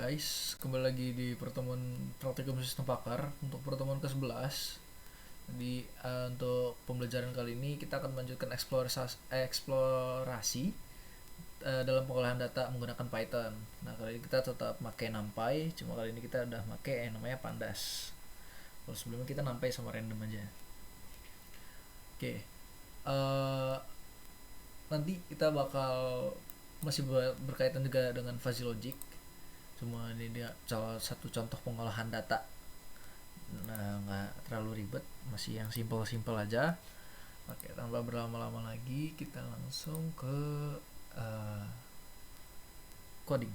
guys, kembali lagi di pertemuan praktikum sistem pakar untuk pertemuan ke-11. Jadi untuk pembelajaran kali ini kita akan melanjutkan eksplorasi dalam pengolahan data menggunakan Python. Nah, kali ini kita tetap pakai NumPy, cuma kali ini kita udah pakai yang namanya Pandas. Kalau sebelumnya kita NumPy sama random aja. Oke. Nanti kita bakal masih berkaitan juga dengan fuzzy logic. Cuma ini dia salah satu contoh pengolahan data. Nah, nggak terlalu ribet, masih yang simple-simple aja. Oke, tanpa berlama-lama lagi kita langsung ke coding.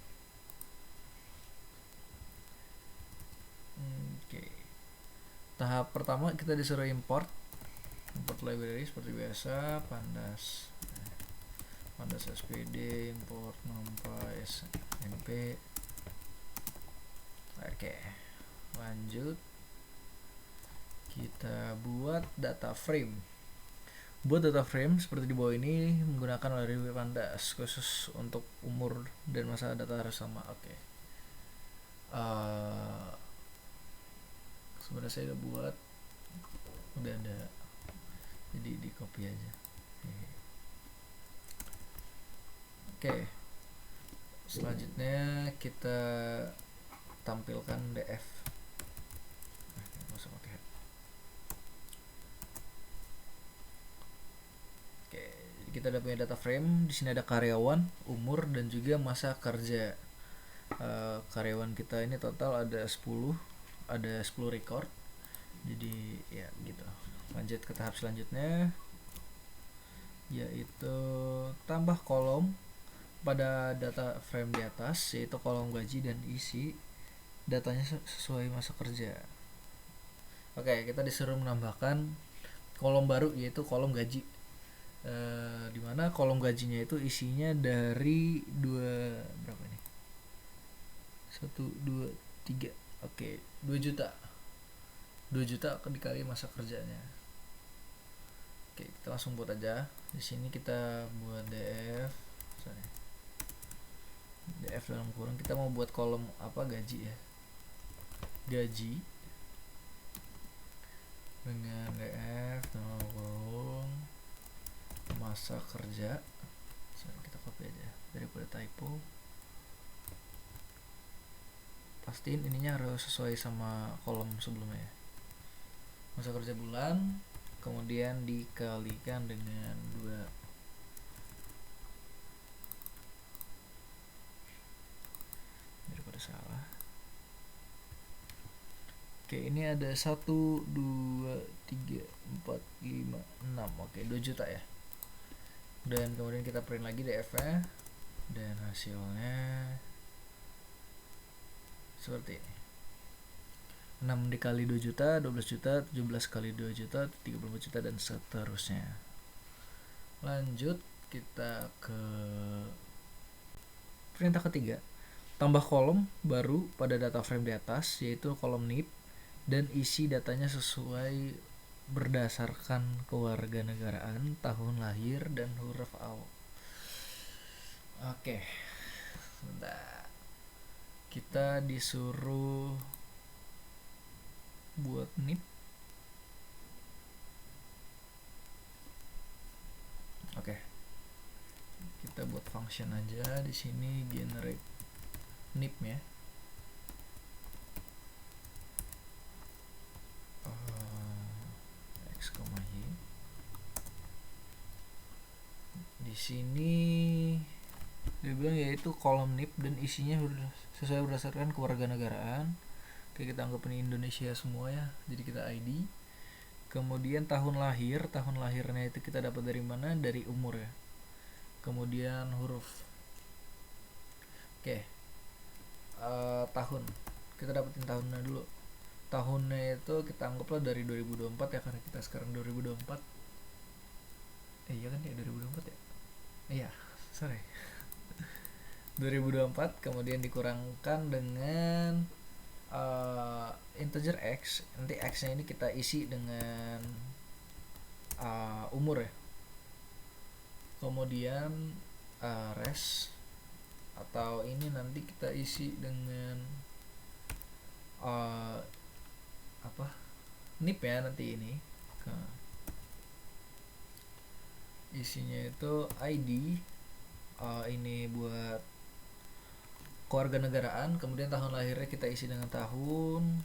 Oke. Tahap pertama kita disuruh import library seperti biasa, pandas spd, import numpy snp. Oke, lanjut kita buat data frame. Buat data frame seperti di bawah ini menggunakan library pandas khusus untuk umur dan masa data harus sama. Oke. Sebenarnya saya udah buat, udah ada, jadi di copy aja. Oke. Selanjutnya kita tampilkan df. Oke, kita udah punya data frame. Di sini ada karyawan, umur, dan juga masa kerja. Karyawan kita ini total ada 10 record. Jadi ya gitu. Lanjut ke tahap selanjutnya, yaitu tambah kolom pada data frame di atas, yaitu kolom gaji dan isi datanya sesuai masa kerja. Oke, kita disuruh menambahkan kolom baru, yaitu kolom gaji, dimana kolom gajinya itu isinya dari 1, 2, 3. Oke, 2 juta dikali masa kerjanya. Oke, kita langsung buat aja. Di sini kita buat df dalam kurung, kita mau buat kolom apa, gaji ya, gaji dengan df dalam kurung masa kerja. Kita copy aja daripada typo. Pastiin ininya harus sesuai sama kolom sebelumnya ya. Masa kerja bulan, kemudian dikalikan dengan 2. Daripada salah. Oke, ini ada 1, 2, 3, 4, 5, 6. Oke, 2 juta ya. Dan kemudian kita print lagi df-nya, dan hasilnya seperti ini. 6 dikali 2 juta, 12 juta, 17 kali 2 juta, 34 juta, dan seterusnya. Lanjut kita ke perintah ketiga. Tambah kolom baru pada data frame di atas, yaitu kolom NIP, dan isi datanya sesuai berdasarkan kewarganegaraan, tahun lahir, dan huruf awal. Oke, sebentar. Kita disuruh buat NIP. Oke, kita buat function aja di sini, generate NIP ya. X, y. Di sini dia bilang yaitu kolom NIP dan isinya sesuai berdasarkan kewarganegaraan. Oke, kita anggap ini Indonesia semua ya, jadi kita ID. Kemudian tahun lahirnya itu kita dapat dari mana? Dari umur ya. Kemudian huruf. Oke, tahun, kita dapetin tahunnya dulu. Tahunnya itu kita anggaplah dari 2024 ya, karena kita sekarang 2024. Iya kan ya, 2024 ya. Iya, sorry. 2024, kemudian dikurangkan dengan integer x. Nanti x nya ini kita isi dengan umur ya. Kemudian res atau ini nanti kita isi dengan apa nip ya nanti ini isinya itu ID ini buat kewarganegaraan, kemudian tahun lahirnya kita isi dengan tahun,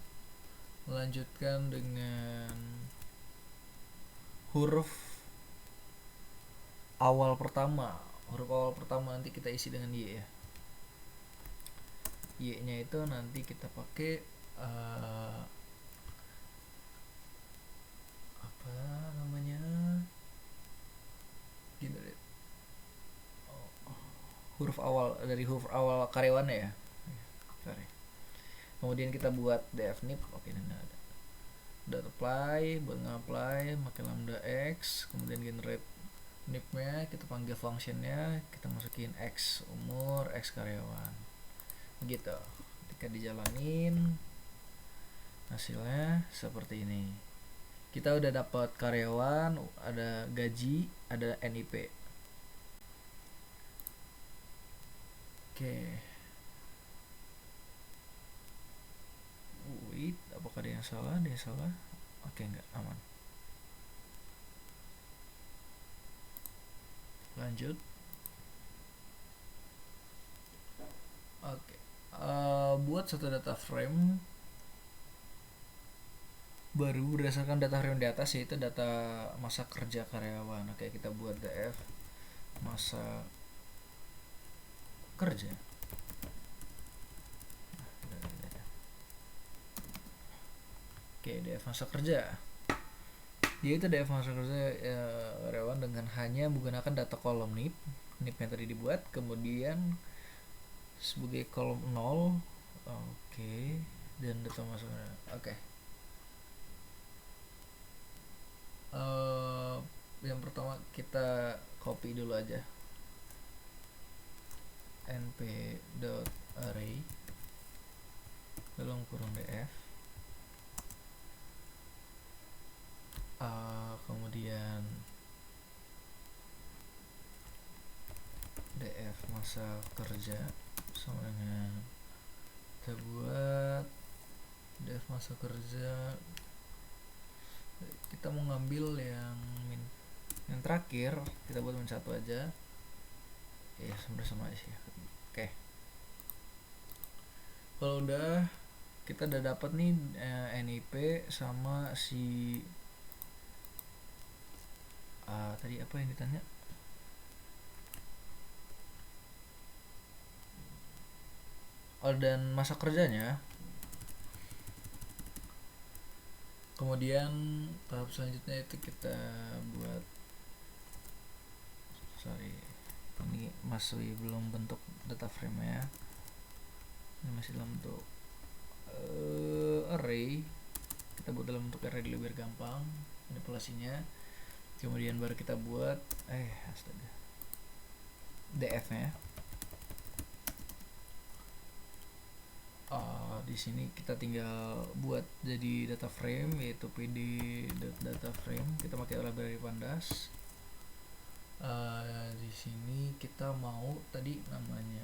melanjutkan dengan huruf awal pertama nanti kita isi dengan Y ya. Y nya itu nanti kita pakai apa namanya gitu deh. Huruf awal dari huruf awal karyawannya ya. Sorry. Kemudian kita buat dfnip. Oke, ini ada dot apply, buat nge-apply pakai lambda x, kemudian generate nip-nya, kita panggil functionnya, kita masukin x umur, x karyawan gitu. Ketika dijalanin hasilnya seperti ini. Kita udah dapat karyawan, ada gaji, ada NIP. Oke. Wait, apakah dia yang salah? Dia salah. Oke, enggak, aman. Lanjut. Oke. Buat satu data frame baru berdasarkan data frame di atas, yaitu data masa kerja karyawan. Oke, kita buat df masa kerja. Oke, df masa kerja, yaitu df masa kerja karyawan dengan hanya menggunakan data kolom nip yang tadi dibuat, kemudian sebagai kolom 0. Oke, dan data masa kerja. Oke. Yang pertama kita copy dulu aja np.array dalam kurung df, kemudian df masa kerja sama dengan kita buat df masa kerja, kita mau ngambil yang terakhir, kita buat min 1 aja ya, sama aja sih. Oke, kalau udah kita udah dapat nih NIP sama si tadi apa yang ditanya, dan masa kerjanya. Kemudian tahap selanjutnya itu kita buat, ini masih belum bentuk data frame ya, ini masih dalam bentuk array. Kita buat dalam bentuk array dulu biar gampang manipulasinya. Kemudian baru kita buat astaga df nya. Di sini kita tinggal buat jadi data frame, yaitu pd.data frame. Kita pakai library pandas. Di sini kita mau tadi namanya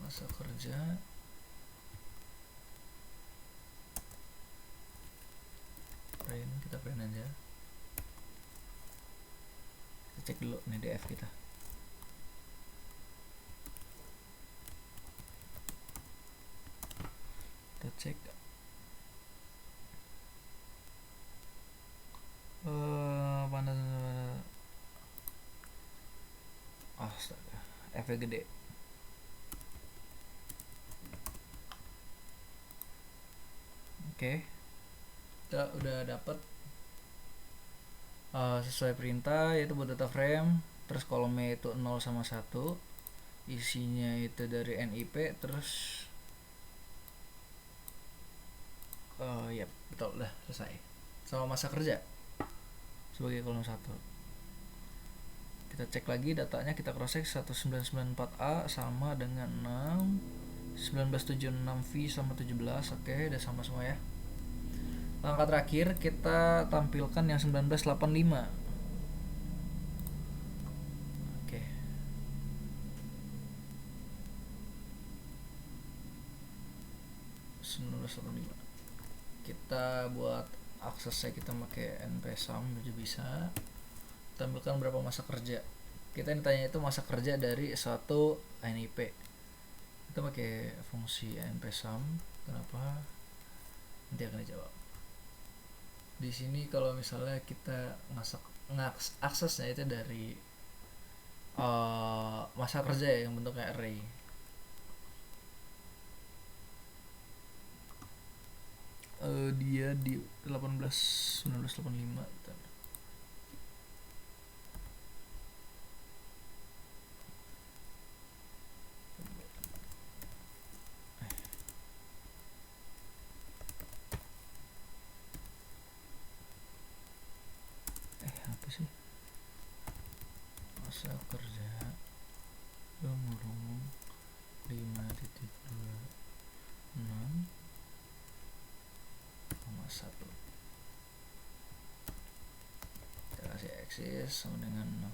masa kerja, kita print aja. Kita cek dulu nih df kita. Kita cek pandas astaga, F gede. Oke, kita udah dapat sesuai perintah, yaitu buat data frame, terus kolomnya itu 0 sama 1, isinya itu dari NIP, terus ya betul, udah selesai. Sama masa kerja sebagai kolom 1. Kita cek lagi datanya, kita cross check 1994A sama dengan 6, 1976V sama 17. Oke, udah sama semua ya. Langkah terakhir kita tampilkan yang 1985. Oke. 1985. Kita buat aksesnya kita pakai npsum aja bisa. Tampilkan berapa masa kerja. Kita ditanya itu masa kerja dari suatu NIP. Kita pakai fungsi npsum. Kenapa? Nanti akan dijawab. Di sini kalau misalnya kita aksesnya itu dari masa kerja ya, yang bentuknya array. Dia di 1985. Apa sih masa kerja umur 5.26,1. Kita kasih eksis sama dengan 0.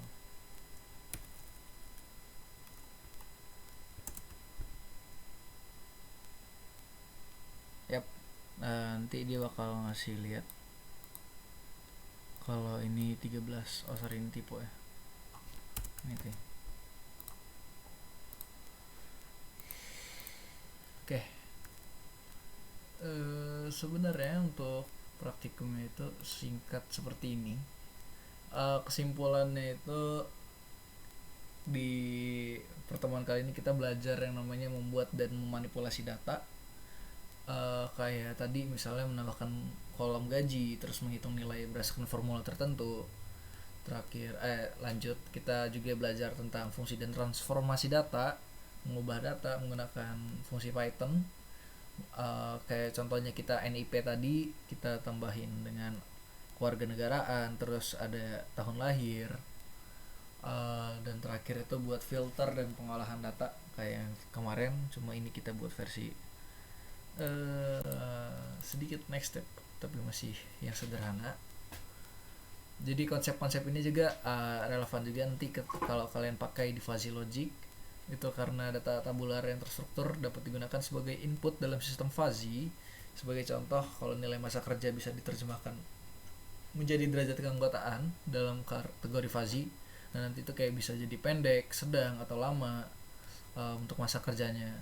Yap, nanti dia bakal ngasih lihat kalau ini 13. Oh sorry, ini tipe ya. Ini tuh. Oke. Sebenarnya untuk praktikumnya itu singkat seperti ini. Kesimpulannya itu di pertemuan kali ini kita belajar yang namanya membuat dan memanipulasi data. Kayak tadi misalnya menambahkan kolom gaji, terus menghitung nilai berdasarkan formula tertentu. Terakhir lanjut kita juga belajar tentang fungsi dan transformasi data, mengubah data menggunakan fungsi Python. Kayak contohnya kita NIP tadi kita tambahin dengan kewarganegaraan, terus ada tahun lahir, dan terakhir itu buat filter dan pengolahan data kayak yang kemarin, cuma ini kita buat versi sedikit next step tapi masih yang sederhana. Jadi konsep-konsep ini juga relevan juga nanti kalau kalian pakai di fuzzy logic itu, karena data tabular yang terstruktur dapat digunakan sebagai input dalam sistem fuzzy. Sebagai contoh, kalau nilai masa kerja bisa diterjemahkan menjadi derajat keanggotaan dalam kategori fuzzy, nah nanti itu kayak bisa jadi pendek, sedang, atau lama untuk masa kerjanya.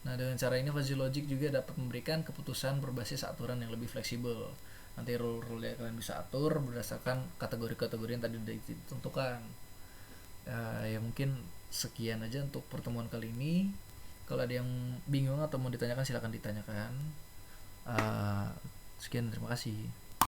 Nah dengan cara ini fuzzy logic juga dapat memberikan keputusan berbasis aturan yang lebih fleksibel. Nanti rule-rule yang kalian bisa atur berdasarkan kategori-kategori yang tadi sudah ditentukan. Ya mungkin sekian aja untuk pertemuan kali ini. Kalau ada yang bingung atau mau ditanyakan silahkan ditanyakan. Sekian, terima kasih.